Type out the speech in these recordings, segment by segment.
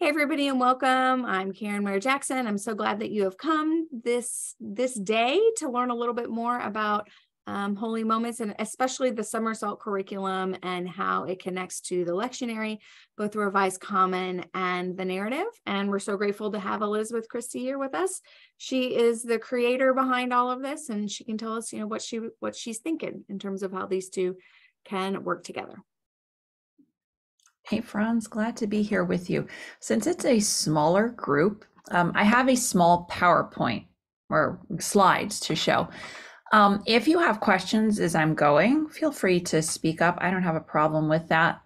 Hey everybody and welcome. I'm Karen Mary Jackson. I'm so glad that you have come this day to learn a little bit more about holy moments, and especially the summer salt curriculum and how it connects to the lectionary, both the Revised Common and the narrative. And we're so grateful to have Elizabeth Christie here with us. She is the creator behind all of this, and she can tell us, what she's thinking in terms of how these two can work together. Hey, Franz, glad to be here with you. Since it's a smaller group, I have a small PowerPoint or slides to show. If you have questions as I'm going, feel free to speak up. I don't have a problem with that.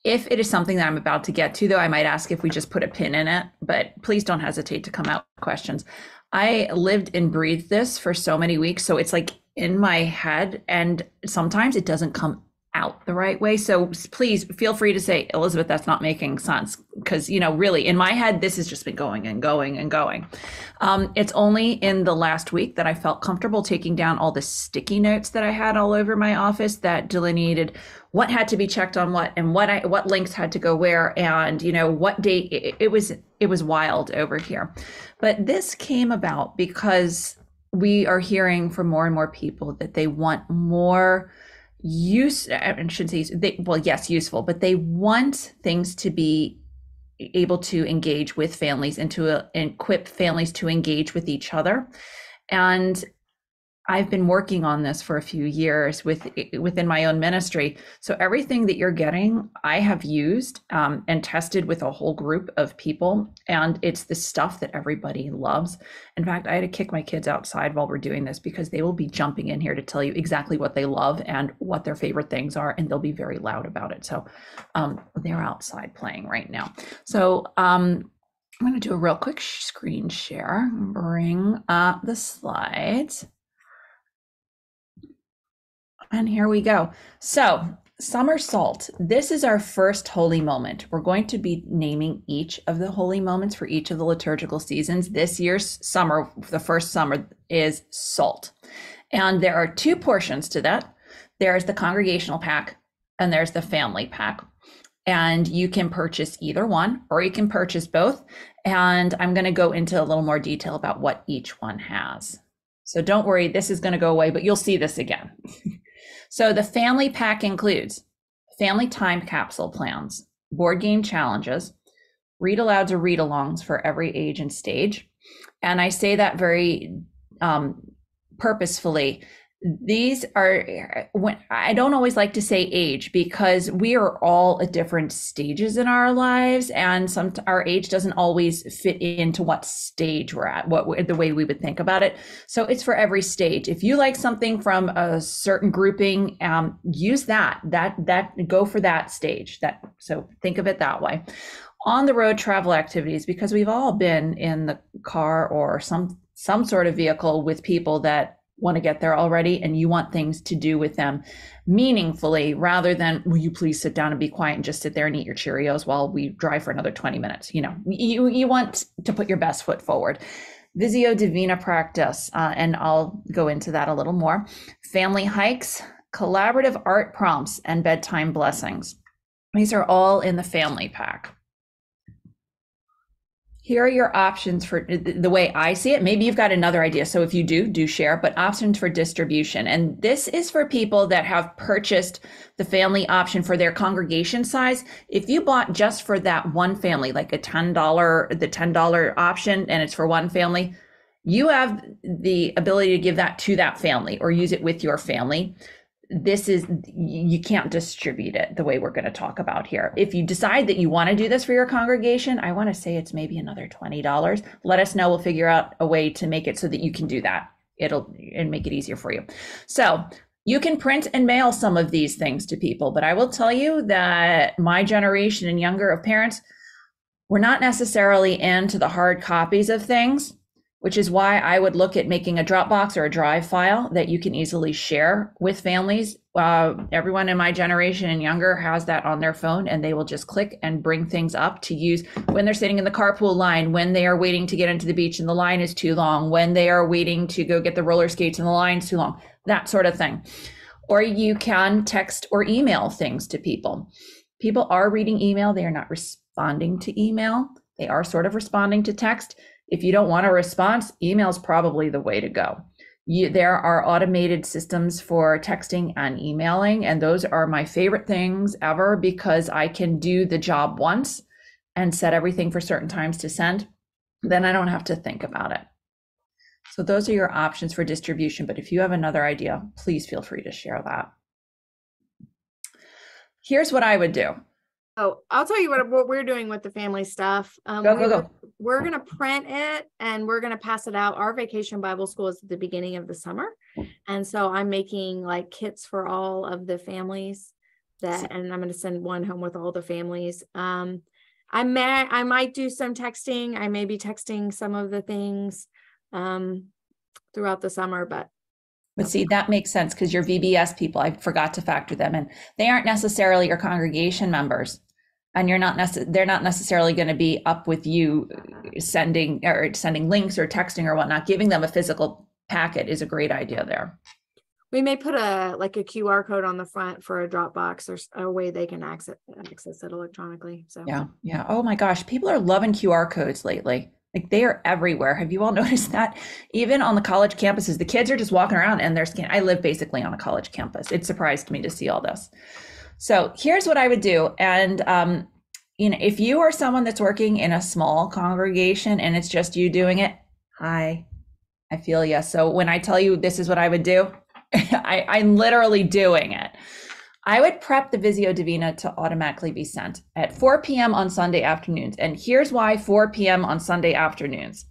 If it is something that I'm about to get to, though, I might ask if we just put a pin in it, but please don't hesitate to come out with questions. I lived and breathed this for so many weeks, so it's like in my head, and sometimes it doesn't come out the right way. So please feel free to say, Elizabeth, that's not making sense. Because, really in my head, this has just been going and going and going. It's only in the last week that I felt comfortable taking down all the sticky notes that I had all over my office that delineated what had to be checked on what, and what links had to go where, and what date. It was wild over here. But this came about because we are hearing from more and more people that they want more I shouldn't say useful, but they want things to be able to engage with families and to equip families to engage with each other. And I've been working on this for a few years within my own ministry. So everything that you're getting, I have used and tested with a whole group of people. And it's the stuff that everybody loves. In fact, I had to kick my kids outside while we're doing this because they will be jumping in here to tell you exactly what they love and what their favorite things are. And they'll be very loud about it. So they're outside playing right now. So I'm going to do a real quick screen share, bring up the slides. And here we go. So summer salt, this is our first holy moment. We're going to be naming each of the holy moments for each of the liturgical seasons. This year's summer, the first summer, is salt. And there are two portions to that. There's the congregational pack and there's the family pack. And you can purchase either one or you can purchase both. And I'm going to go into a little more detail about what each one has. So don't worry, this is going to go away, but you'll see this again. So the family pack includes family time capsule plans, board game challenges, read-alouds or read-alongs for every age and stage. And I say that very purposefully. These are, I don't always like to say age because we are all at different stages in our lives, and our age doesn't always fit into what stage we're at, the way we would think about it. So it's for every stage. If you like something from a certain grouping, use that go for that stage. So think of it that way. On the road travel activities, because we've all been in the car or some sort of vehicle with people that want to get there already, and you want things to do with them meaningfully rather than, will you please sit down and be quiet and just sit there and eat your Cheerios while we drive for another 20 minutes. You want to put your best foot forward. Visio, divina practice, and I'll go into that a little more. Family hikes, collaborative art prompts, and bedtime blessings. These are all in the family pack. Here are your options for the way I see it. Maybe you've got another idea. So if you do share, but options for distribution. And this is for people that have purchased the family option for their congregation size. If you bought just for that one family, like the $10 option, and it's for one family, you have the ability to give that to that family or use it with your family. You can't distribute it the way we're going to talk about here. If you decide that you want to do this for your congregation, I want to say it's maybe another $20. Let us know. We'll figure out a way to make it so that you can do that. And make it easier for you. So you can print and mail some of these things to people, but I will tell you that my generation and younger of parents, we're not necessarily into the hard copies of things, which is why I would look at making a Dropbox or a Drive file that you can easily share with families. Everyone in my generation and younger has that on their phone, and they will just click and bring things up to use when they're sitting in the carpool line, when they are waiting to get into the beach and the line is too long, when they are waiting to go get the roller skates and the line's too long, that sort of thing. Or you can text or email things to people. People are reading email. They are not responding to email. They are sort of responding to text. If you don't want a response, email is probably the way to go. There are automated systems for texting and emailing, and those are my favorite things ever because I can do the job once and set everything for certain times to send. Then I don't have to think about it. So those are your options for distribution, but if you have another idea, please feel free to share that. Here's what I would do. Oh, I'll tell you what we're doing with the family stuff. Go. We're going to print it and we're going to pass it out. Our vacation Bible school is at the beginning of the summer. And so I'm making like kits for all of the families and I'm going to send one home with all the families. I might do some texting. I may be texting some of the things throughout the summer, but see, that makes sense because your VBS people, I forgot to factor them in. They aren't necessarily your congregation members, and they're not necessarily going to be up with you sending links or texting or whatnot. Giving them a physical packet is a great idea there. We may put a QR code on the front for a Dropbox or a way they can access it electronically. So yeah. Oh my gosh, people are loving QR codes lately. Like they are everywhere. Have you all noticed that? Even on the college campuses, the kids are just walking around and they're scanning. I live basically on a college campus. It surprised me to see all this. So here's what I would do. And, if you are someone that's working in a small congregation and it's just you doing it, hi, I feel you. So when I tell you this is what I would do, I'm literally doing it. I would prep the Visio Divina to automatically be sent at 4 p.m. on Sunday afternoons. And here's why 4 p.m. on Sunday afternoons.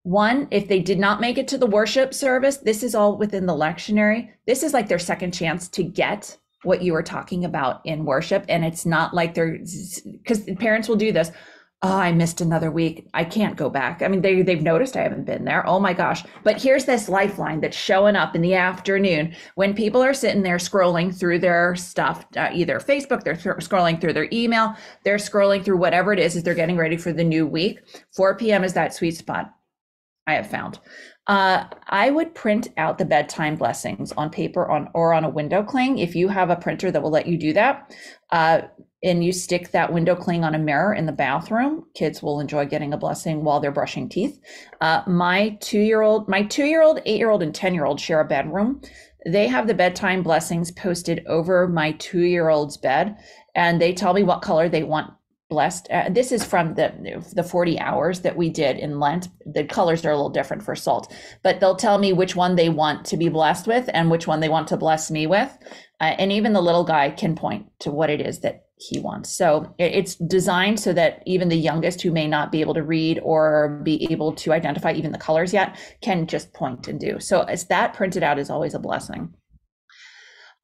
One, if they did not make it to the worship service, this is all within the lectionary. This is like their second chance to get what you were talking about in worship. And it's not like because parents will do this. Oh, I missed another week. I can't go back. I mean, they've noticed I haven't been there. Oh my gosh. But here's this lifeline that's showing up in the afternoon when people are sitting there scrolling through their stuff, either Facebook, they're scrolling through their email, they're scrolling through whatever it is as they're getting ready for the new week. 4 p.m. is that sweet spot I have found. I would print out the bedtime blessings on paper or on a window cling. If you have a printer that will let you do that, and you stick that window cling on a mirror in the bathroom, kids will enjoy getting a blessing while they're brushing teeth. My 2-year-old, 8-year-old, and 10-year-old share a bedroom. They have the bedtime blessings posted over my 2-year-old's bed, and they tell me what color they want blessed. This is from the 40 hours that we did in Lent. The colors are a little different for salt, but they'll tell me which one they want to be blessed with and which one they want to bless me with. And even the little guy can point to what it is that he wants. So it's designed so that even the youngest who may not be able to read or be able to identify even the colors yet can just point and do. So as that printed out is always a blessing.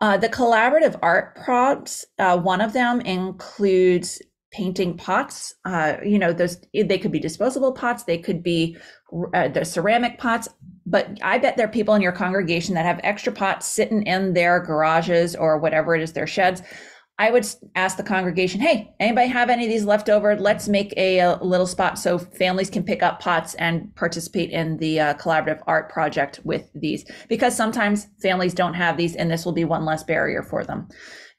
The collaborative art prompts, one of them includes painting pots. They could be disposable pots, they could be the ceramic pots, but I bet there are people in your congregation that have extra pots sitting in their garages or whatever it is, their sheds. I would ask the congregation, hey, anybody have any of these left over? Let's make a little spot so families can pick up pots and participate in the collaborative art project with these, because sometimes families don't have these and this will be one less barrier for them.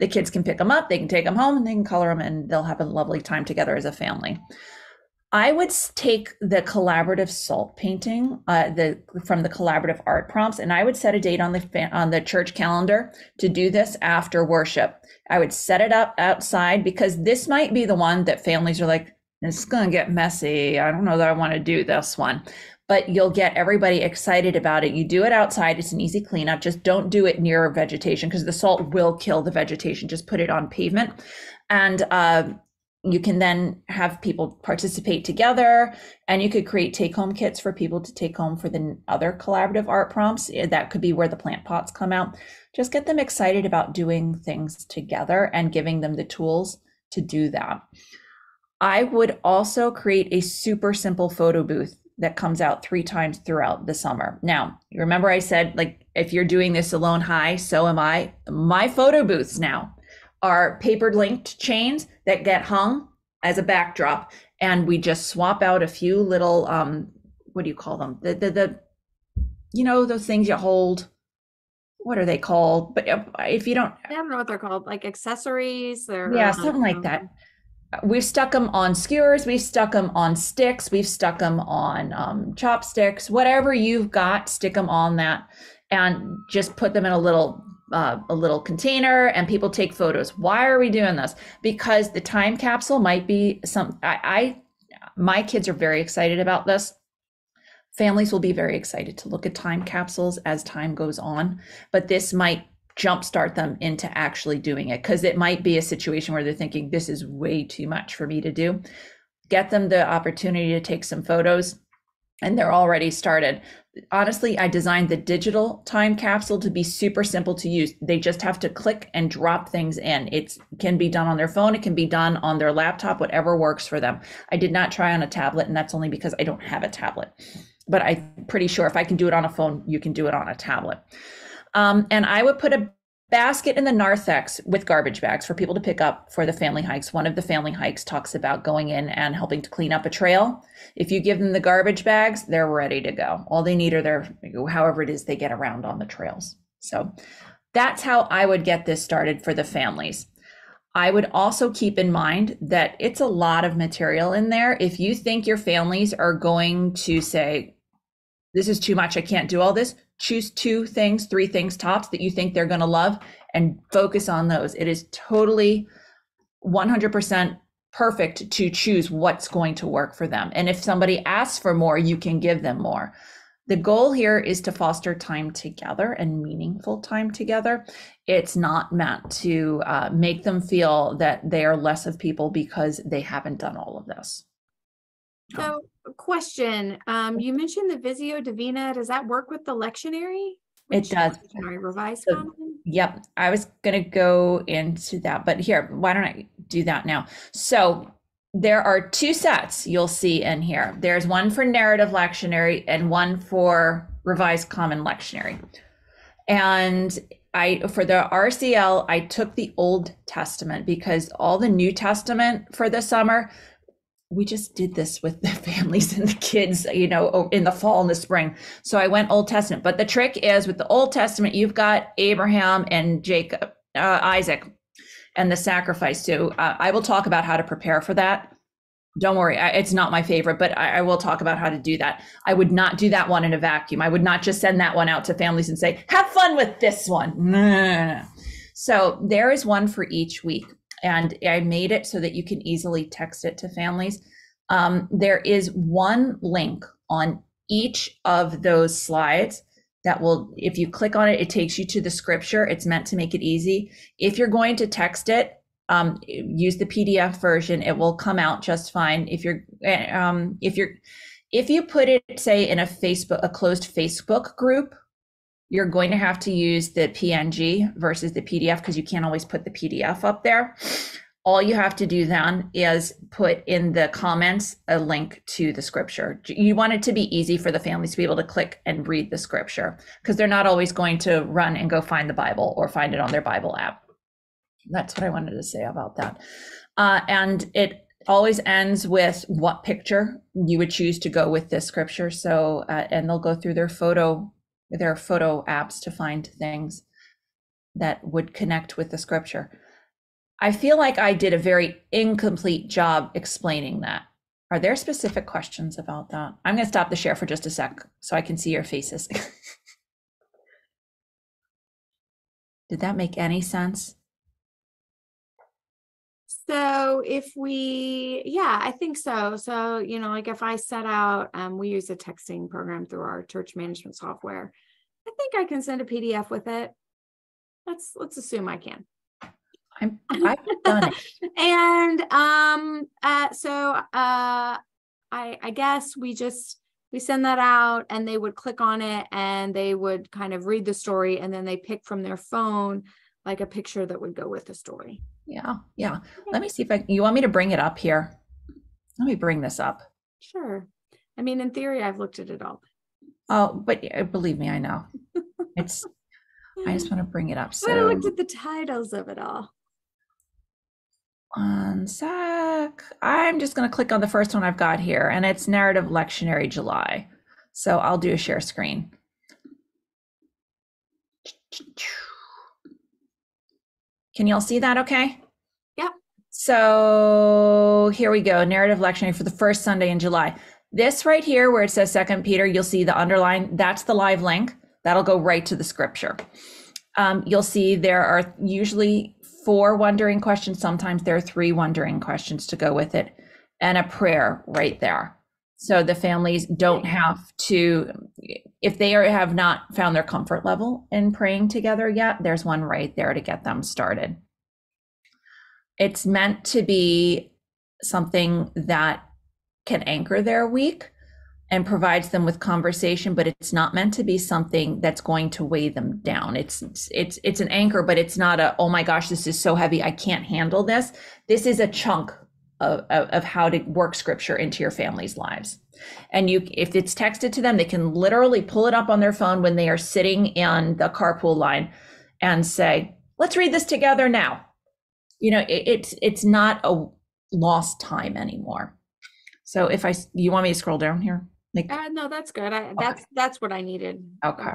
The kids can pick them up, they can take them home, and they can color them, and they'll have a lovely time together as a family. I would take the collaborative salt painting from the collaborative art prompts, and I would set a date on the church calendar to do this after worship. I would set it up outside because this might be the one that families are like, it's going to get messy. I don't know that I want to do this one. But you'll get everybody excited about it. You do it outside. It's an easy cleanup. Just don't do it near vegetation because the salt will kill the vegetation. Just put it on pavement. And you can then have people participate together, and you could create take-home kits for people to take home for the other collaborative art prompts. That could be where the plant pots come out. Just get them excited about doing things together and giving them the tools to do that. I would also create a super simple photo booth that comes out 3 times throughout the summer. Now, you remember I said, like, if you're doing this alone, hi, so am I. My photo booths now are paper linked chains that get hung as a backdrop, and we just swap out a few little what do you call them, those things you hold, what are they called? But if you don't, I don't know what they're called, like accessories yeah, or like, something like that. We've stuck them on skewers, we've stuck them on sticks, we've stuck them on chopsticks, whatever you've got, stick them on that, and just put them in a little container, and people take photos. Why are we doing this? Because the time capsule might be some. My kids are very excited about this. Families will be very excited to look at time capsules as time goes on, but this might jumpstart them into actually doing it, because it might be a situation where they're thinking, this is way too much for me to do. Get them the opportunity to take some photos, and they're already started. Honestly, I designed the digital time capsule to be super simple to use. They just have to click and drop things in. It can be done on their phone, it can be done on their laptop, whatever works for them. I did not try on a tablet, and that's only because I don't have a tablet. But I'm pretty sure if I can do it on a phone, you can do it on a tablet. And I would put a basket in the narthex with garbage bags for people to pick up for the family hikes. One of the family hikes talks about going in and helping to clean up a trail. If you give them the garbage bags, they're ready to go. All they need are their, however it is they get around on the trails. So that's how I would get this started for the families. I would also keep in mind that it's a lot of material in there. If you think your families are going to say, this is too much, I can't do all this, choose 2 things, 3 things tops that you think they're going to love and focus on those. It is totally 100% perfect to choose what's going to work for them. And if somebody asks for more, you can give them more. The goal here is to foster time together and meaningful time together. It's not meant to make them feel that they are less of people because they haven't done all of this. So, question, you mentioned the Visio Divina. Does that work with the lectionary? It does. Lectionary, Revised So, Common? yep, I was going to go into that, but here, why don't I do that now? So there are 2 sets you'll see in here. There's one for narrative lectionary and one for Revised Common Lectionary. And for the RCL, I took the Old Testament because all the New Testament for the summer, we just did this with the families and the kids, in the fall and the spring. So I went Old Testament. But the trick is with the Old Testament, you've got Abraham and Jacob, Isaac, and the sacrifice too. I will talk about how to prepare for that. Don't worry, it's not my favorite, but I will talk about how to do that. I would not do that one in a vacuum. I would not just send that one out to families and say, have fun with this one. No. So there is one for each week. And I made it so that you can easily text it to families. There is one link on each of those slides that will, if you click on it, it takes you to the scripture. It's meant to make it easy. If you're going to text it, use the PDF version. It will come out just fine. If you put it, say, in a closed Facebook group, you're going to have to use the PNG versus the PDF because you can't always put the PDF up there. All you have to do then is put in the comments a link to the scripture. You want it to be easy for the families to be able to click and read the scripture because they're not always going to run and go find the Bible or find it on their Bible app. That's what I wanted to say about that. And it always ends with what picture you would choose to go with this scripture. So, and they'll go through their photo apps to find things that would connect with the scripture. I feel like I did a very incomplete job explaining that. Are there specific questions about that? I'm going to stop the share for just a sec so I can see your faces. Did that make any sense? So I think so. So, like if I set out, we use a texting program through our church management software. I think I can send a PDF with it. Let's assume I can. I've done it. And I guess we send that out and they would click on it and they would kind of read the story and then they pick from their phone like a picture that would go with the story. Yeah. Let me see if you want me to bring it up here. Let me bring this up. Sure. I mean, in theory, I've looked at it all. Oh, but believe me, I know. I just want to bring it up. So I looked at the titles of it all. One sec. I'm just going to click on the first one I've got here, and it's Narrative Lectionary July. So I'll do a share screen. Can you all see that okay? Yep. So here we go, narrative lectionary for the first Sunday in July. This right here where it says 2 Peter, you'll see the underline, that's the live link. That'll go right to the scripture. You'll see there are usually 4 wondering questions. Sometimes there are 3 wondering questions to go with it, and a prayer right there. So the families don't have to, if they have not found their comfort level in praying together yet, there's one right there to get them started. It's meant to be something that can anchor their week and provides them with conversation, but it's not meant to be something that's going to weigh them down. It's an anchor, but it's not a, oh my gosh, this is so heavy, I can't handle this. This is a chunk of how to work scripture into your family's lives. And if it's texted to them, they can literally pull it up on their phone when they are sitting in the carpool line and say, let's read this together now. You know, it's not a lost time anymore. So you want me to scroll down here? No, that's good. That's what I needed. Okay.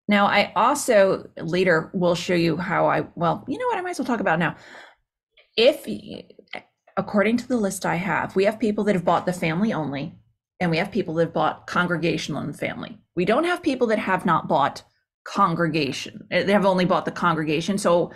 Now I also later will show you how well, you know what, I might as well talk about now. According to the list I have, we have people that have bought the family only, and we have people that have bought congregational and family. We don't have people that have not bought congregation. They have only bought the congregation. So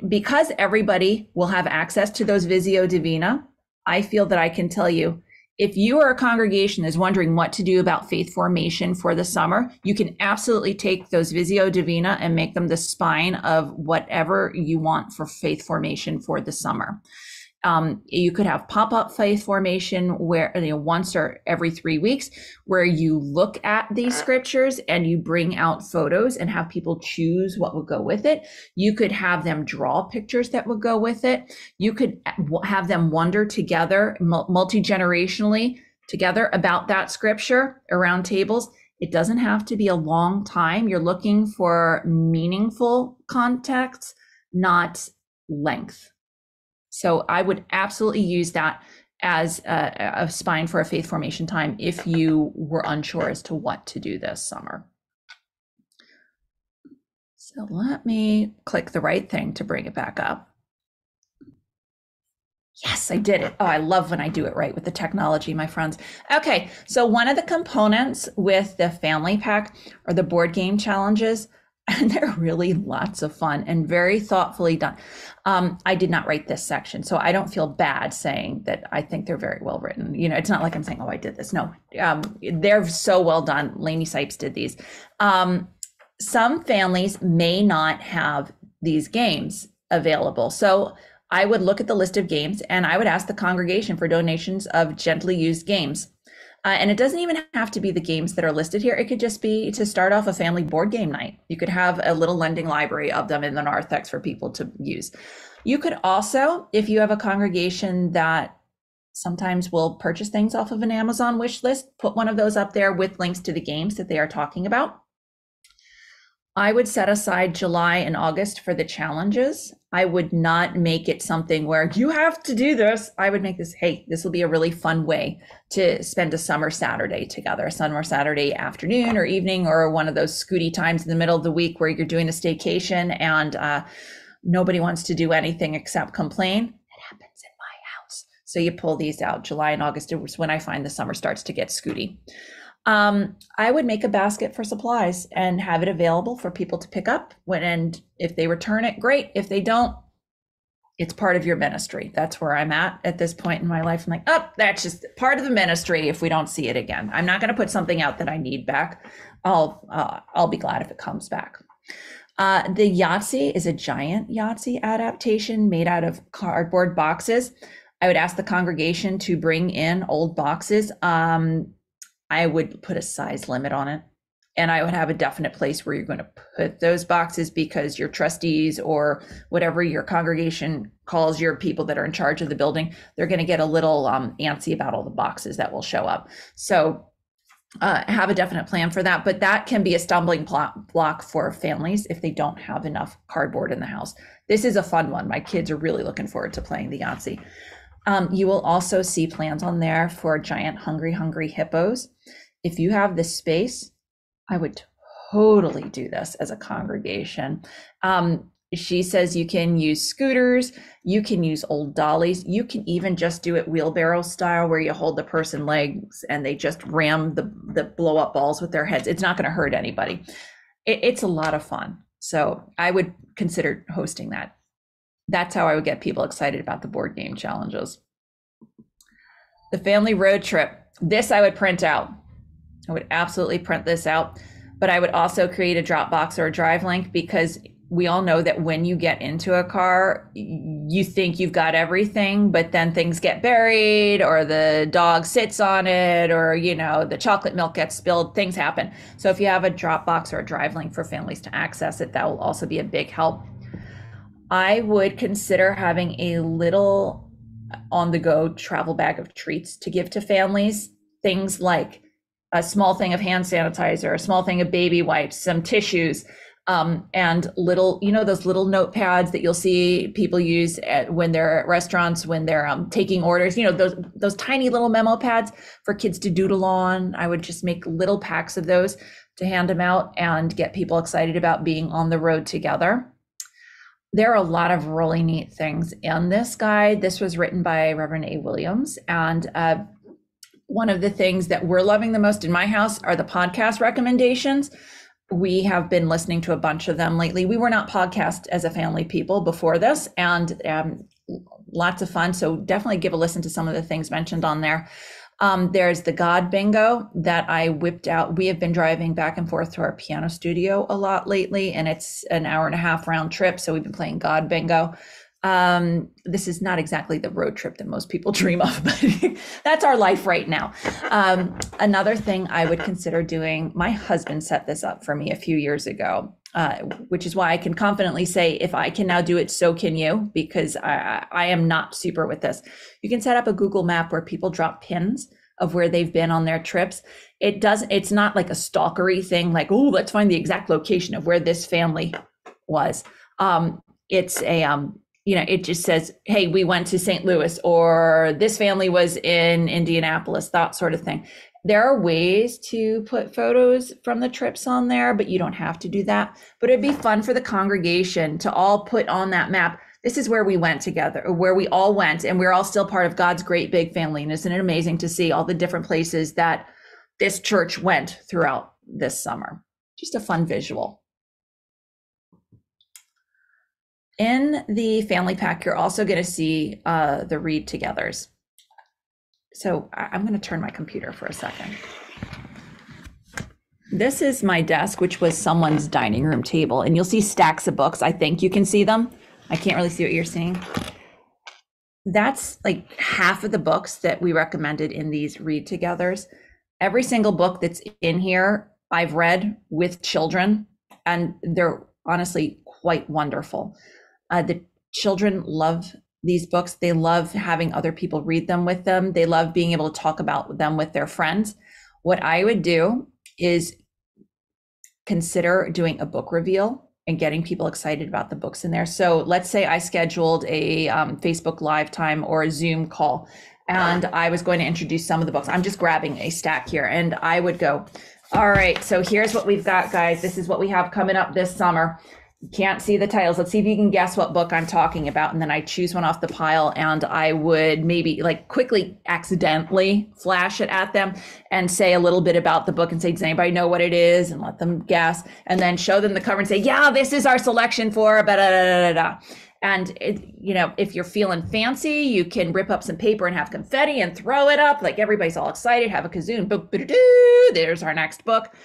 because everybody will have access to those visio divina, I feel that I can tell you, if you are a congregation that's wondering what to do about faith formation for the summer, you can absolutely take those visio divina and make them the spine of whatever you want for faith formation for the summer. You could have pop-up faith formation where, once or every 3 weeks, where you look at these scriptures and you bring out photos and have people choose what would go with it. You could have them draw pictures that would go with it. You could have them wonder together, multi-generationally together about that scripture around tables. It doesn't have to be a long time. You're looking for meaningful context, not length. So I would absolutely use that as a spine for a faith formation time if you were unsure as to what to do this summer. So let me click the right thing to bring it back up. Yes, I did it. Oh, I love when I do it right with the technology, my friends. Okay, so one of the components with the family pack are the board game challenges. And they're really lots of fun and very thoughtfully done. I did not write this section, so I don't feel bad saying that I think they're very well written. You know, it's not like I'm saying, oh, I did this. No, they're so well done. Lainey Sipes did these. Some families may not have these games available. So I would look at the list of games and I would ask the congregation for donations of gently used games. And it doesn't even have to be the games that are listed here. It could just be to start off a family board game night. You could have a little lending library of them in the narthex for people to use. You could also, if you have a congregation that sometimes will purchase things off of an Amazon wish list, put one of those up there with links to the games that they are talking about. I would set aside July and August for the challenges. I would not make it something where you have to do this. I would make this, hey, this will be a really fun way to spend a summer Saturday together, a summer Saturday afternoon or evening, or one of those scooty times in the middle of the week where you're doing a staycation and nobody wants to do anything except complain. It happens in my house. So you pull these out. July and August is when I find the summer starts to get scooty. I would make a basket for supplies and have it available for people to pick up and if they return it, great. If they don't, it's part of your ministry. That's where I'm at this point in my life. I'm like, oh, that's just part of the ministry if we don't see it again. I'm not going to put something out that I need back. I'll be glad if it comes back. The Yahtzee is a giant Yahtzee adaptation made out of cardboard boxes. I would ask the congregation to bring in old boxes. I would put a size limit on it, and I would have a definite place where you're going to put those boxes because your trustees or whatever your congregation calls your people that are in charge of the building, they're going to get a little antsy about all the boxes that will show up. So have a definite plan for that, but that can be a stumbling block for families if they don't have enough cardboard in the house. This is a fun one. My kids are really looking forward to playing the Yahtzee. You will also see plans on there for giant hungry hippos. If you have the space, I would totally do this as a congregation. She says you can use scooters, you can use old dollies, you can even just do it wheelbarrow style where you hold the person legs and they just ram the blow up balls with their heads. It's not going to hurt anybody. It's a lot of fun. So I would consider hosting that. That's how I would get people excited about the board game challenges. The family road trip. This I would print out. I would absolutely print this out, but I would also create a Dropbox or a drive link, because we all know that when you get into a car, you think you've got everything, but then things get buried, or the dog sits on it, or, you know, the chocolate milk gets spilled, things happen. So if you have a Dropbox or a drive link for families to access it, that will also be a big help. I would consider having a little on-the-go travel bag of treats to give to families. Things like a small thing of hand sanitizer, a small thing of baby wipes, some tissues, and little, you know, those little notepads that you'll see people use when they're at restaurants, when they're taking orders, you know, those tiny little memo pads for kids to doodle on. I would just make little packs of those to hand them out and get people excited about being on the road together. There are a lot of really neat things in this guide. This was written by Reverend A. Williams, and one of the things that we're loving the most in my house are the podcast recommendations. We have been listening to a bunch of them lately. We were not podcast as a family people before this, and lots of fun. So definitely give a listen to some of the things mentioned on there. There's the God Bingo that I whipped out. We have been driving back and forth to our piano studio a lot lately, and it's an 1.5 hour round trip. So we've been playing God Bingo. This is not exactly the road trip that most people dream of, but that's our life right now. Another thing I would consider doing, my husband set this up for me a few years ago, which is why I can confidently say, if I can now do it, so can you, because I am not super with this. You can set up a Google map where people drop pins of where they've been on their trips. It's not like a stalkery thing, like, oh, let's find the exact location of where this family was. It's a, you know, it just says, hey, we went to St. Louis, or this family was in Indianapolis, that sort of thing. There are ways to put photos from the trips on there, but you don't have to do that. But it'd be fun for the congregation to all put on that map, this is where we went together, or where we all went, and we're all still part of God's great big family. And isn't it amazing to see all the different places that this church went throughout this summer? Just a fun visual. In the family pack, you're also going to see the read togethers. So I'm going to turn my computer for a second. This is my desk, which was someone's dining room table, and you'll see stacks of books. I think you can see them. I can't really see what you're seeing. That's like half of the books that we recommended in these read togethers. Every single book that's in here, I've read with children, and they're honestly quite wonderful. The children love these books. They love having other people read them with them. They love being able to talk about them with their friends. What I would do is consider doing a book reveal and getting people excited about the books in there. So let's say I scheduled a Facebook Live time or a Zoom call, and I was going to introduce some of the books. I'm just grabbing a stack here, and I would go, all right, so here's what we've got, guys. This is what we have coming up this summer. You can't see the titles. Let's see if you can guess what book I'm talking about. And then I choose one off the pile, and I would maybe like quickly accidentally flash it at them and say a little bit about the book and say, does anybody know what it is? And let them guess, and then show them the cover and say, yeah, this is our selection for da da da da da. And you know, if you're feeling fancy, you can rip up some paper and have confetti and throw it up. Like everybody's all excited, have a kazoo, there's our next book.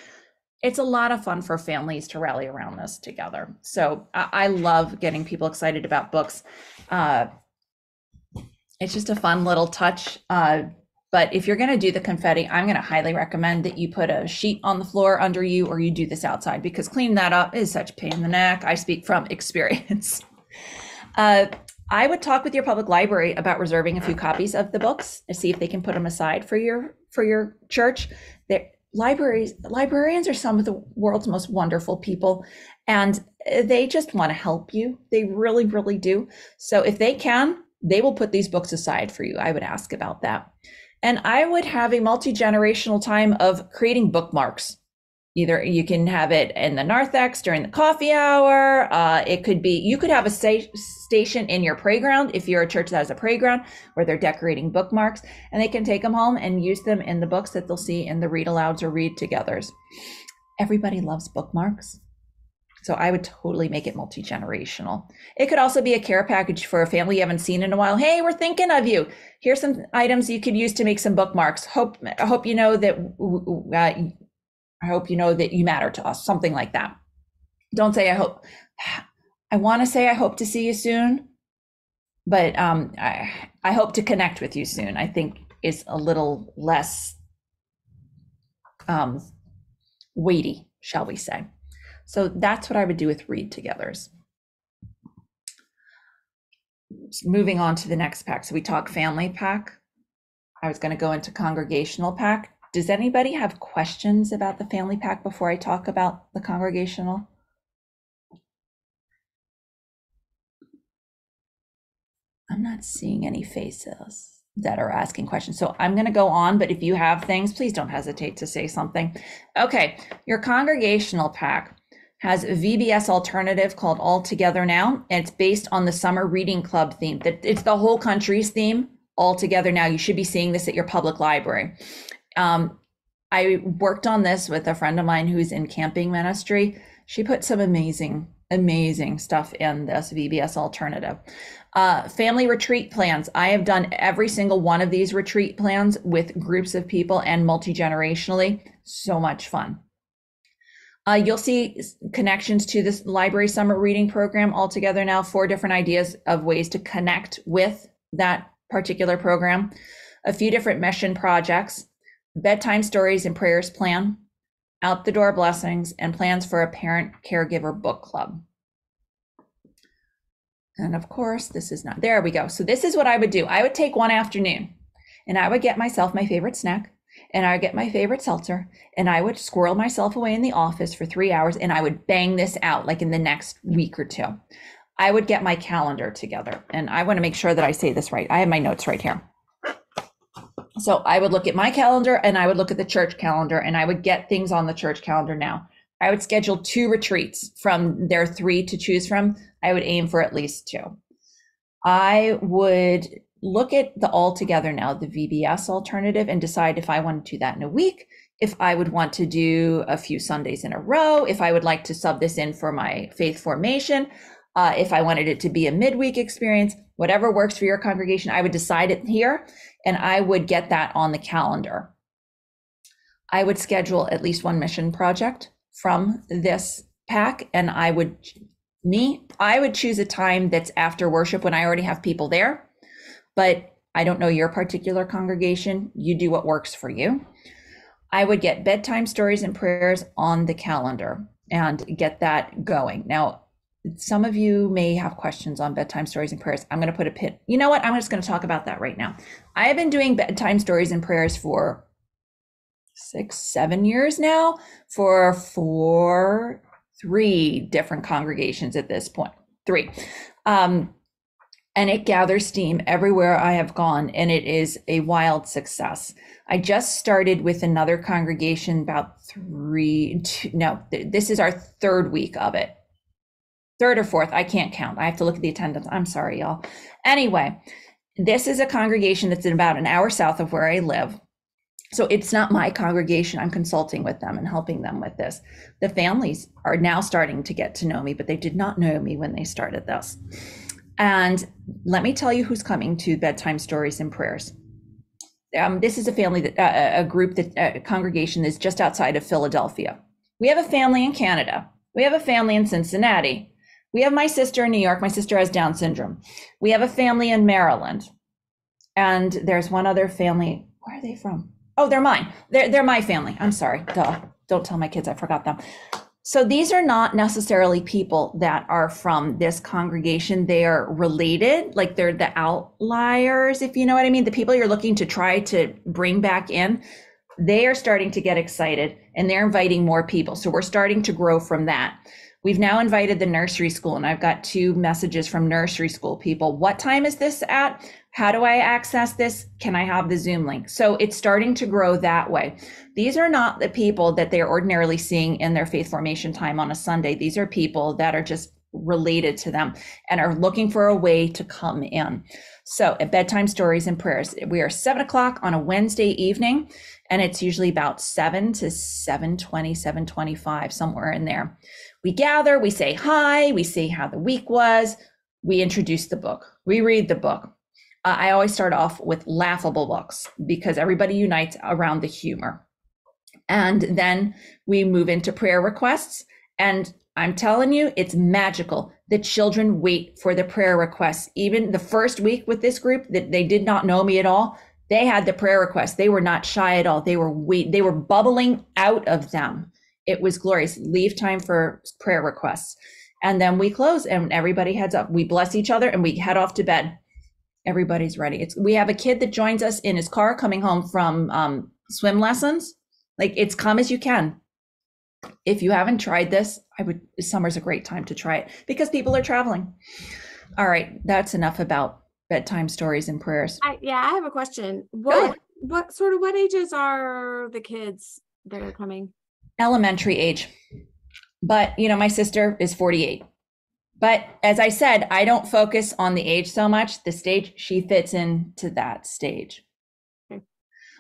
It's a lot of fun for families to rally around this together. So I love getting people excited about books. It's just a fun little touch. But if you're going to do the confetti, I'm going to highly recommend that you put a sheet on the floor under you, or you do this outside, because cleaning that up is such a pain in the neck. I speak from experience. I would talk with your public library about reserving a few copies of the books and see if they can put them aside for your church. Librarians are some of the world's most wonderful people, and they just want to help you. They really, really do. So if they can, they will put these books aside for you. I would ask about that. And I would have a multi-generational time of creating bookmarks Either you can have it in the narthex during the coffee hour. It could be, you could have a station in your playground if you're a church that has a playground where they're decorating bookmarks, and they can take them home and use them in the books that they'll see in the read-alouds or read-togethers. Everybody loves bookmarks. So I would totally make it multi-generational. It could also be a care package for a family you haven't seen in a while. Hey, we're thinking of you. Here's some items you could use to make some bookmarks. I hope you know that I hope you know that you matter to us, something like that. Don't say I hope. I want to say I hope to see you soon, but I hope to connect with you soon, I think is a little less weighty, shall we say. So that's what I would do with read-togethers. Moving on to the next pack. So we talked family pack. I was going to go into congregational pack. Does anybody have questions about the family pack before I talk about the congregational? I'm not seeing any faces that are asking questions. So I'm going to go on, but if you have things, please don't hesitate to say something. Okay, your congregational pack has a VBS alternative called All Together Now, and it's based on the Summer Reading Club theme. It's the whole country's theme, All Together Now. You should be seeing this at your public library. I worked on this with a friend of mine who's in camping ministry. She put some amazing stuff in this VBS alternative. Family retreat plans. I have done every single one of these retreat plans with groups of people and multi-generationally. So much fun. You'll see connections to this library summer reading program All Together Now, 4 different ideas of ways to connect with that particular program. A few different mission projects, bedtime stories and prayers plan, out the door blessings, and plans for a parent caregiver book club. And of course, this is not, there we go. So this is what I would do. I would take one afternoon and I would get myself my favorite snack and I would get my favorite seltzer and I would squirrel myself away in the office for 3 hours and I would bang this out like in the next week or 2. I would get my calendar together, and I want to make sure that I say this right. I have my notes right here. So I would look at my calendar and I would look at the church calendar and I would get things on the church calendar now. I would schedule 2 retreats from their 3 to choose from. I would aim for at least 2. I would look at the All Together Now, the VBS alternative, and decide if I want to do that in a week, if I would want to do a few Sundays in a row, if I would like to sub this in for my faith formation, if I wanted it to be a midweek experience, whatever works for your congregation, I would decide it here and I would get that on the calendar. I would schedule at least 1 mission project from this pack, and I would choose a time that's after worship when I already have people there, but I don't know your particular congregation. You do what works for you. I would get bedtime stories and prayers on the calendar and get that going. Now, some of you may have questions on bedtime stories and prayers. I'm going to put a pin. You know what? I'm just going to talk about that right now. I have been doing bedtime stories and prayers for 6-7 years now for 3 different congregations at this point. 3. And it gathers steam everywhere I have gone, and it is a wild success. I just started with another congregation about this is our 3rd week of it. 3rd or 4th, I can't count. I have to look at the attendance. I'm sorry, y'all. Anyway, this is a congregation that's in about an hour south of where I live. So it's not my congregation. I'm consulting with them and helping them with this. The families are now starting to get to know me, but they did not know me when they started this. And let me tell you who's coming to bedtime stories and prayers. This is a family a congregation that's just outside of Philadelphia. We have a family in Canada. We have a family in Cincinnati. We have my sister in New York. My sister has Down syndrome. We have a family in Maryland. And there's one other family. Where are they from? Oh, they're mine. They're my family. I'm sorry. Duh. Don't tell my kids I forgot them. So these are not necessarily people that are from this congregation. They are related, like they're the outliers, if you know what I mean. The people you're looking to try to bring back in, they are starting to get excited and they're inviting more people. So we're starting to grow from that. We've now invited the nursery school, and I've got 2 messages from nursery school people. What time is this at? How do I access this? Can I have the Zoom link? So it's starting to grow that way. These are not the people that they're ordinarily seeing in their faith formation time on a Sunday. These are people that are just related to them and are looking for a way to come in. So at Bedtime Stories and Prayers, we are 7:00 on a Wednesday evening, and it's usually about 7 to 7:20, 7:25, somewhere in there. We gather, we say hi, we see how the week was, we introduce the book, we read the book. I always start off with laughable books because everybody unites around the humor. And then we move into prayer requests. And I'm telling you, it's magical. The children wait for the prayer requests. Even the first week with this group, that they did not know me at all, they had the prayer requests. They were not shy at all. They were bubbling out of them. It was glorious. Leave time for prayer requests. And then we close and everybody heads up. We bless each other and we head off to bed. Everybody's ready. We have a kid that joins us in his car coming home from swim lessons. Like, it's come as you can. If you haven't tried this, summer's a great time to try it because people are traveling. All right, that's enough about bedtime stories and prayers. I have a question. What ages are the kids that are coming? Elementary age. But, my sister is 48. But as I said, I don't focus on the age so much. The stage, she fits into that stage. Okay.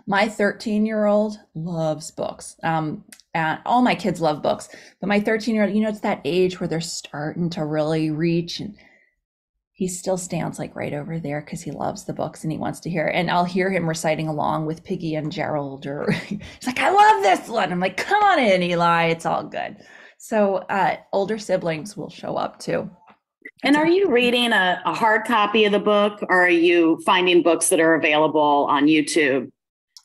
My 13-year-old loves books. And all my kids love books. But my 13-year-old, it's that age where they're starting to really reach. And he still stands like right over there because he loves the books and he wants to hear it. And I'll hear him reciting along with Piggy and Gerald. Or he's like, I love this one. I'm like, come on in, Eli. It's all good. So older siblings will show up too. And are you reading a hard copy of the book, or are you finding books that are available on YouTube?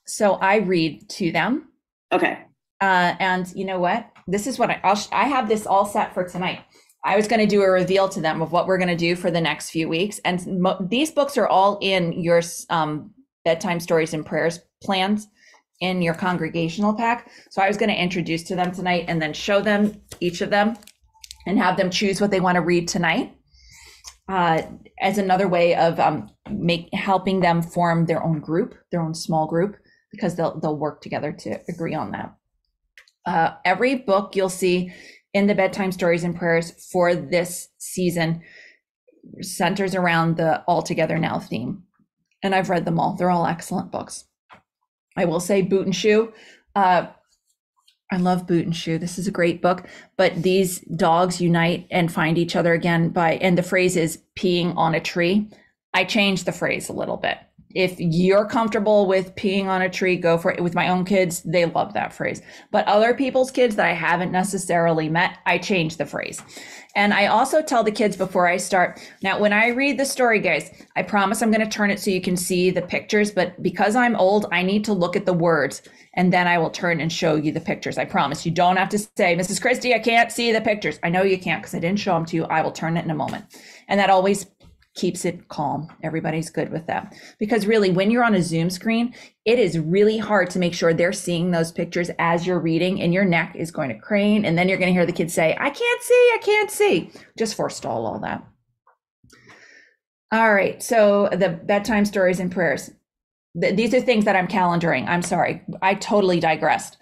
So I read to them. Okay. And you know what? This is what I have this all set for tonight. I was going to do a reveal to them of what we're going to do for the next few weeks. And these books are all in your bedtime stories and prayers plans in your congregational pack. So I was going to introduce to them tonight and then show them each of them and have them choose what they want to read tonight as another way of helping them form their own group, their own small group, because they'll work together to agree on that. Every book you'll see in the bedtime stories and prayers for this season centers around the All Together Now theme. And I've read them all. They're all excellent books. I will say Boot and Shoe. I love Boot and Shoe. This is a great book, but these dogs unite and find each other again and the phrase is peeing on a tree. I changed the phrase a little bit. If you're comfortable with peeing on a tree, go for it. With my own kids, they love that phrase. But other people's kids that I haven't necessarily met, I change the phrase. And I also tell the kids before I start, now when I read the story, guys, I promise I'm going to turn it so you can see the pictures. But because I'm old, I need to look at the words and then I will turn and show you the pictures. I promise. You don't have to say, Mrs. Christie, I can't see the pictures. I know you can't because I didn't show them to you. I will turn it in a moment. And that always keeps it calm. Everybody's good with that. Because really, when you're on a Zoom screen, it is really hard to make sure they're seeing those pictures as you're reading, and your neck is going to crane. And then you're going to hear the kids say, I can't see, I can't see. Just forestall all that. All right. So the bedtime stories and prayers. These are things that I'm calendaring. I'm sorry. I totally digressed.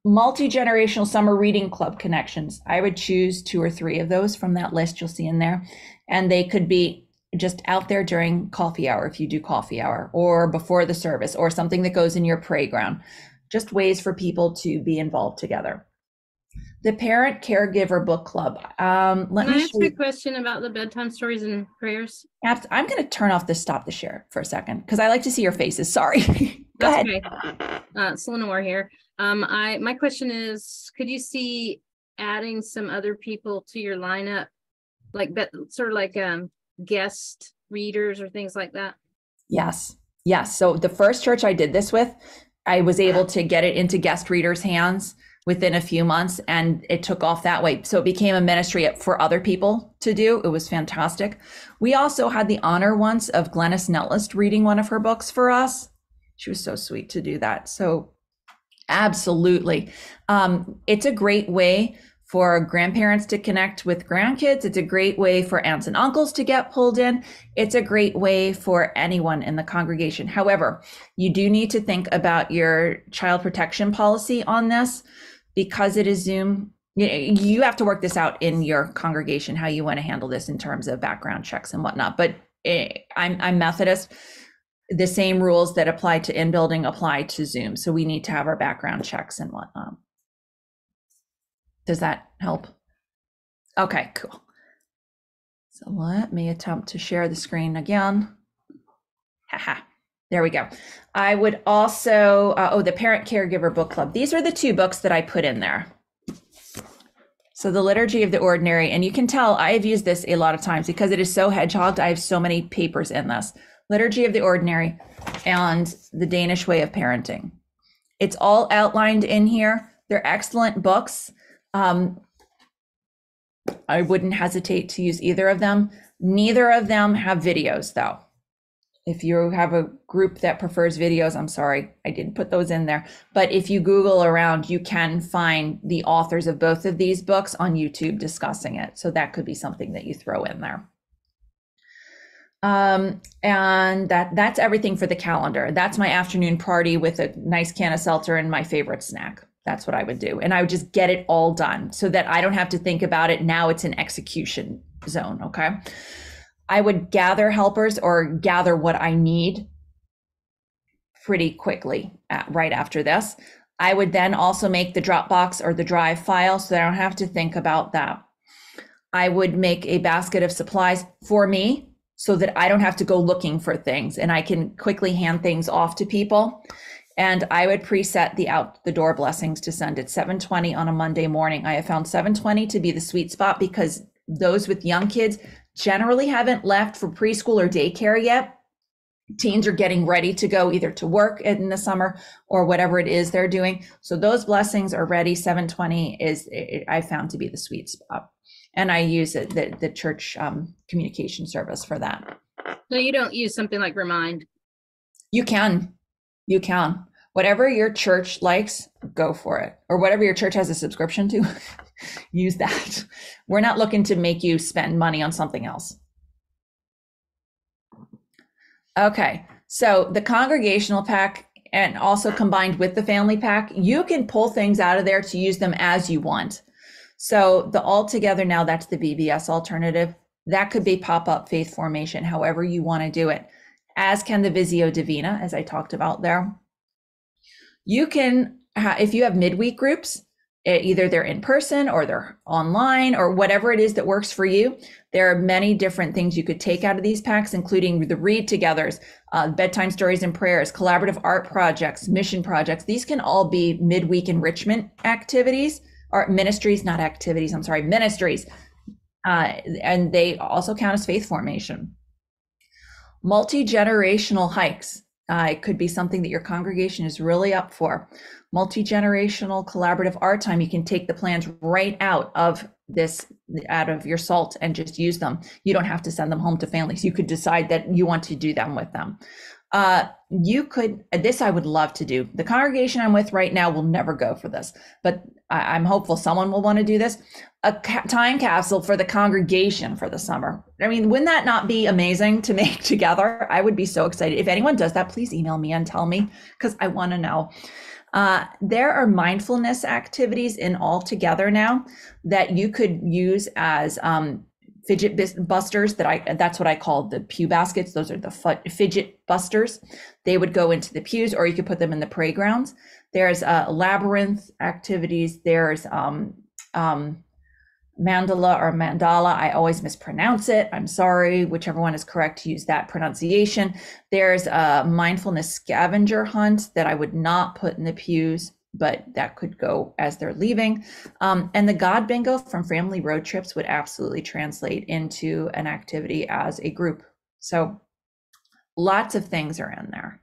Multi-generational summer reading club connections. I would choose 2 or 3 of those from that list you'll see in there. And they could be just out there during coffee hour, if you do coffee hour, or before the service, or something that goes in your playground. Just ways for people to be involved together. The parent caregiver book club. Can I ask you a question about the bedtime stories and prayers? I'm going to turn off the stop the share for a second because I like to see your faces. Sorry. Go ahead. Okay. Lenore here. My question is, could you see adding some other people to your lineup, like guest readers or things like that? Yes. So the first church I did this with, I was able to get it into guest readers' hands within a few months, and it took off that way. So it became a ministry for other people to do. It was fantastic. We also had the honor once of Glennis Netlist reading one of her books for us. She was so sweet to do that. So absolutely. It's a great way for grandparents to connect with grandkids. It's a great way for aunts and uncles to get pulled in. It's a great way for anyone in the congregation. However, you do need to think about your child protection policy on this, because it is Zoom. You have to work this out in your congregation, how you want to handle this in terms of background checks and whatnot. But I'm Methodist. The same rules that apply to in-building apply to Zoom. So we need to have our background checks and whatnot. Does that help? Okay, cool. So let me attempt to share the screen again. Haha, there we go. I would also, the Parent Caregiver Book Club. These are the 2 books that I put in there. So the Liturgy of the Ordinary, and you can tell I've used this a lot of times because it is so hedgehogged. I have so many papers in this. Liturgy of the Ordinary and The Danish Way of Parenting. It's all outlined in here. They're excellent books. I wouldn't hesitate to use either of them. Neither of them have videos though. If you have a group that prefers videos, I'm sorry, I didn't put those in there. But if you Google around, you can find the authors of both of these books on YouTube discussing it. So that could be something that you throw in there. And that's everything for the calendar. That's my afternoon party with a nice can of seltzer and my favorite snack. That's what I would do. And I would just get it all done so that I don't have to think about it. Now it's an execution zone. Okay. I would gather helpers or gather what I need pretty quickly right after this. I would then also make the Dropbox or the Drive file so that I don't have to think about that. I would make a basket of supplies for me so that I don't have to go looking for things and I can quickly hand things off to people. And I would preset the out the door blessings to send at 7:20 on a Monday morning. I have found 7:20 to be the sweet spot because those with young kids generally haven't left for preschool or daycare yet. Teens are getting ready to go either to work in the summer or whatever it is they're doing. So those blessings are ready. 7:20 is, I found to be the sweet spot. And I use the church communication service for that. So you don't use something like Remind? You can. Whatever your church likes, go for it. Or whatever your church has a subscription to, use that. We're not looking to make you spend money on something else. Okay, so the congregational pack and also combined with the family pack, you can pull things out of there to use them as you want. So the all together now, that's the BBS alternative. That could be pop-up faith formation, however you want to do it, as can the Visio Divina, as I talked about there. You can, if you have midweek groups, either they're in person or they're online or whatever it is that works for you. There are many different things you could take out of these packs, including the read-togethers, bedtime stories and prayers, collaborative art projects, mission projects. These can all be midweek enrichment activities or ministries, not activities, I'm sorry, ministries. And they also count as faith formation. Multi-generational hikes. It could be something that your congregation is really up for. Multi-generational collaborative art time. You can take the plans right out of your SALT and just use them. You don't have to send them home to families. You could decide that you want to do them with them. You could, this I would love to do. The congregation I'm with right now will never go for this, but I'm hopeful someone will want to do this. A time capsule for the congregation for the summer. I mean, wouldn't that not be amazing to make together? I would be so excited. If anyone does that, please email me and tell me, because I want to know. There are mindfulness activities in all together now that you could use as fidget busters. That's what I call the pew baskets. Those are the fidget busters. They would go into the pews, or you could put them in the playgrounds. There's labyrinth activities. There's mandala or mandala. I always mispronounce it. I'm sorry. Whichever one is correct, use that pronunciation. There's a mindfulness scavenger hunt that I would not put in the pews, but that could go as they're leaving. And the God Bingo from family road trips would absolutely translate into an activity as a group. So lots of things are in there.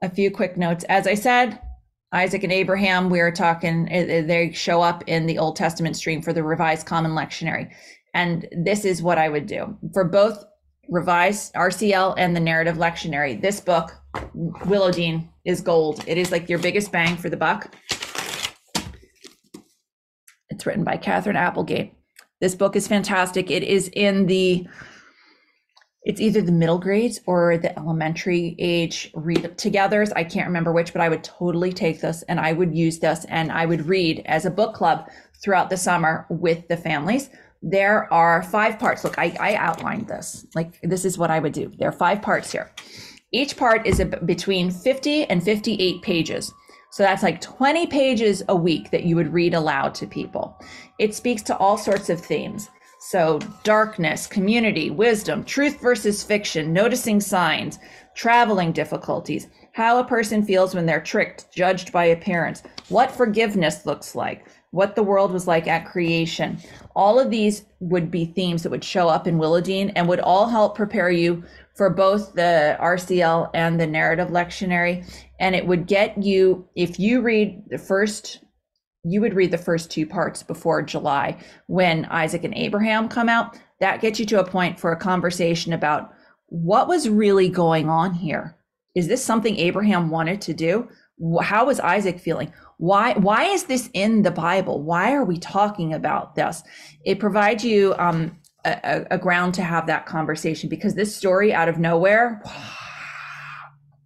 A few quick notes. As I said, Isaac and Abraham, we are talking, they show up in the Old Testament stream for the Revised Common Lectionary. And this is what I would do for both Revised RCL and the Narrative Lectionary. This book, Willow Dean, is gold. It is like your biggest bang for the buck. It's written by Catherine Applegate. This book is fantastic. It is it's either the middle grades or the elementary age read-togethers. I can't remember which, but I would totally take this and I would use this and I would read as a book club throughout the summer with the families. There are 5 parts. Look, I outlined this. Like, this is what I would do. There are 5 parts here. Each part is between 50 and 58 pages. So that's like 20 pages a week that you would read aloud to people. It speaks to all sorts of themes. So darkness, community, wisdom, truth versus fiction, noticing signs, traveling difficulties, how a person feels when they're tricked, judged by appearance, what forgiveness looks like, what the world was like at creation. All of these would be themes that would show up in Willowdene and would all help prepare you for both the RCL and the narrative lectionary. And it would get you, if you read the first, you would read the first 2 parts before July when Isaac and Abraham come out. That gets you to a point for a conversation about what was really going on here. Is this something Abraham wanted to do? How was Isaac feeling? Why is this in the Bible? Why are we talking about this? It provides you a ground to have that conversation, because this story out of nowhere,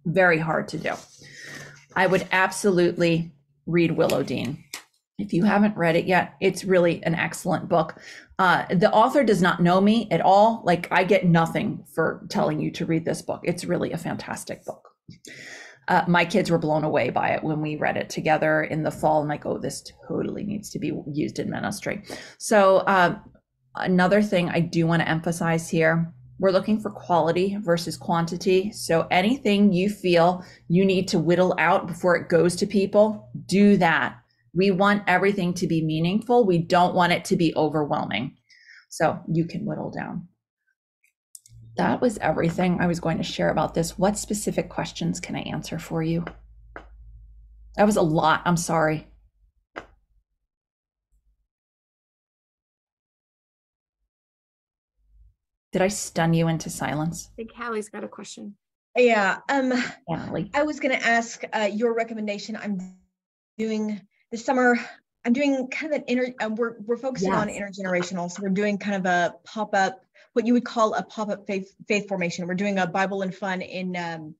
very hard to do. I would absolutely read Willowdene. If you haven't read it yet, it's really an excellent book. The author does not know me at all. Like, I get nothing for telling you to read this book. It's really a fantastic book. My kids were blown away by it when we read it together in the fall. I'm like, oh, this totally needs to be used in ministry. So another thing I do want to emphasize here, we're looking for quality versus quantity. So anything you feel you need to whittle out before it goes to people, do that. We want everything to be meaningful. We don't want it to be overwhelming. So you can whittle down. That was everything I was going to share about this. What specific questions can I answer for you? That was a lot. I'm sorry. Did I stun you into silence? I think Hallie's got a question. Yeah. Hallie. I was going to ask your recommendation. I'm doing this summer. I'm doing kind of an we're focusing on intergenerational. So we're doing kind of a pop-up, what you would call a pop-up faith formation. We're doing a Bible and Fun in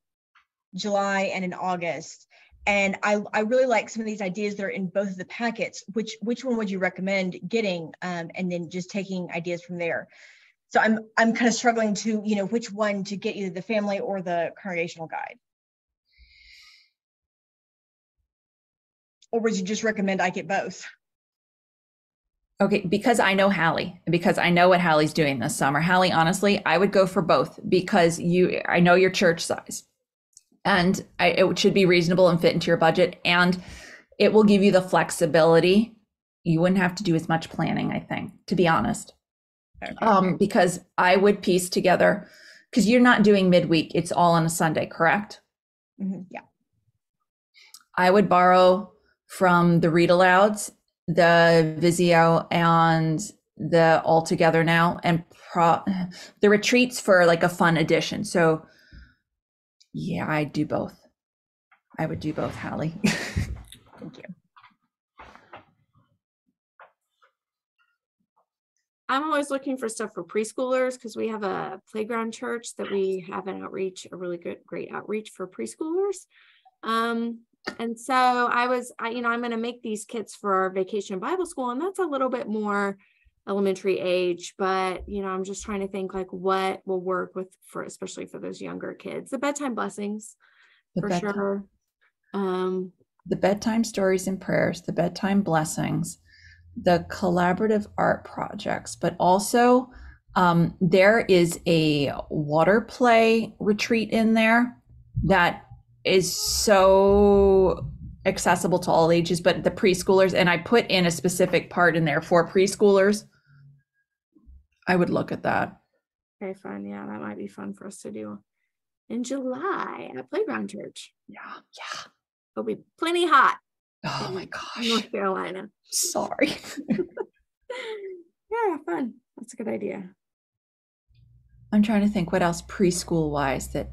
July and in August. And I really like some of these ideas that are in both of the packets. Which one would you recommend getting? And then just taking ideas from there. So I'm kind of struggling to, which one to get, either the family or the congregational guide. Or would you just recommend I get both? Okay, because I know Hallie, because I know what Hallie's doing this summer. Hallie, honestly, I would go for both, because I know your church size, and it should be reasonable and fit into your budget, and it will give you the flexibility. You wouldn't have to do as much planning, I think, to be honest. Okay. Because I would piece together, because you're not doing midweek, it's all on a Sunday, correct? Mm-hmm. Yeah. I would borrow from the read-alouds, the Visio, and the All Together Now, and the retreats for like a fun addition. So yeah, I'd do both. I would do both, Hallie. Thank you. I'm always looking for stuff for preschoolers, because we have a playground church that we have an outreach, a really great outreach for preschoolers. And so I'm going to make these kits for our vacation Bible school, and that's a little bit more elementary age, but I'm just trying to think like what will work especially for those younger kids. The bedtime blessings, sure. The bedtime stories and prayers, the bedtime blessings, the collaborative art projects, but also there is a water play retreat in there that is so accessible to all ages, but the preschoolers, and I put in a specific part in there for preschoolers. I would look at that. Very fun. Yeah, that might be fun for us to do in July at Playground Church. Yeah. It'll be plenty hot. Oh my gosh. North Carolina. Sorry. Yeah, fun. That's a good idea. I'm trying to think what else preschool wise that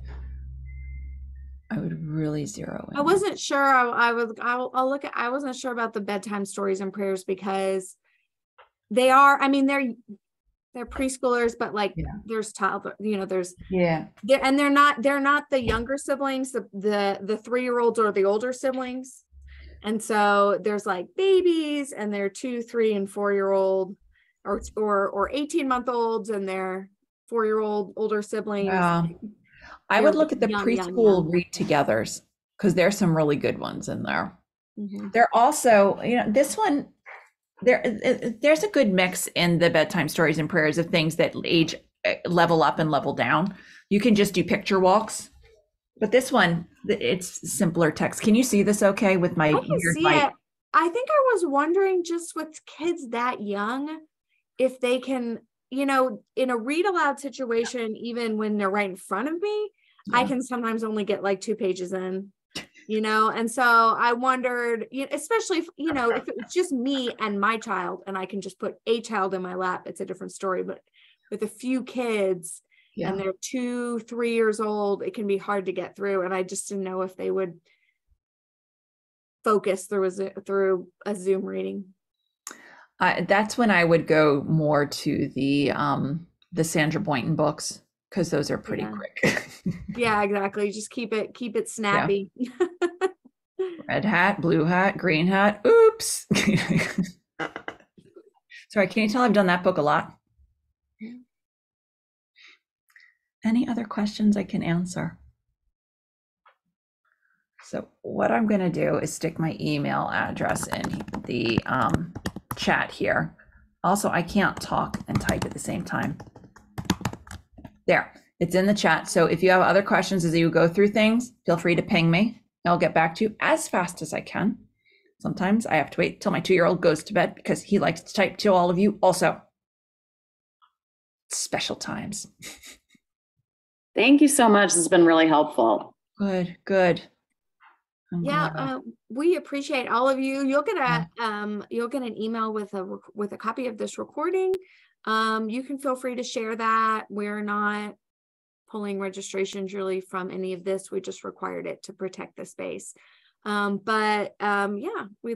I would really zero in. I wasn't sure. I'll look at. I wasn't sure about the bedtime stories and prayers, because They are, I mean, they're preschoolers, but like Yeah. there's toddler, there's, Yeah. and they're not the younger siblings, the 3-year-olds or the older siblings. And so there's like babies and they're 2, 3, and 4-year-old or 18-month-olds and their 4-year-old older siblings. I would look at the young, preschool read-togethers because there's some really good ones in there. Mm-hmm. They're also, this one, there's a good mix in the bedtime stories and prayers of things that age level up and level down. You can just do picture walks, but this one, it's simpler text. Can you see this okay with my? I can see it. I think I was wondering, just with kids that young, if they can, in a read aloud situation, even when they're right in front of me, I can sometimes only get like 2 pages in. And so I wondered, especially if it was just me and my child and I can just put a child in my lap, it's a different story. But with a few kids and they're 2, 3 years old, it can be hard to get through. And I just didn't know if they would focus through a Zoom reading. That's when I would go more to the Sandra Boynton books, because those are pretty quick. Yeah, exactly. Just keep it snappy. Yeah. Red hat, blue hat, green hat. Oops. Sorry, can you tell I've done that book a lot? Any other questions I can answer? So what I'm going to do is stick my email address in the chat here. Also, I can't talk and type at the same time. There, it's in the chat. So if you have other questions as you go through things, feel free to ping me. I'll get back to you as fast as I can. Sometimes I have to wait till my 2-year-old goes to bed because he likes to type to all of you also. Special times. Thank you so much. This has been really helpful. Good. We appreciate all of you. You'll get an email with a copy of this recording. You can feel free to share that. We're not pulling registrations really from any of this. We just required it to protect the space. We'd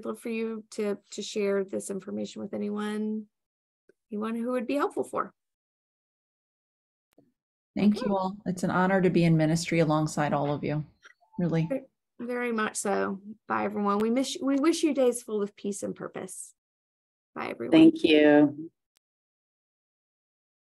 love for you to share this information with anyone who would be helpful for. Thank you all. It's an honor to be in ministry alongside all of you. Really. Very much so. Bye, everyone. We wish you days full of peace and purpose. Bye, everyone. Thank you.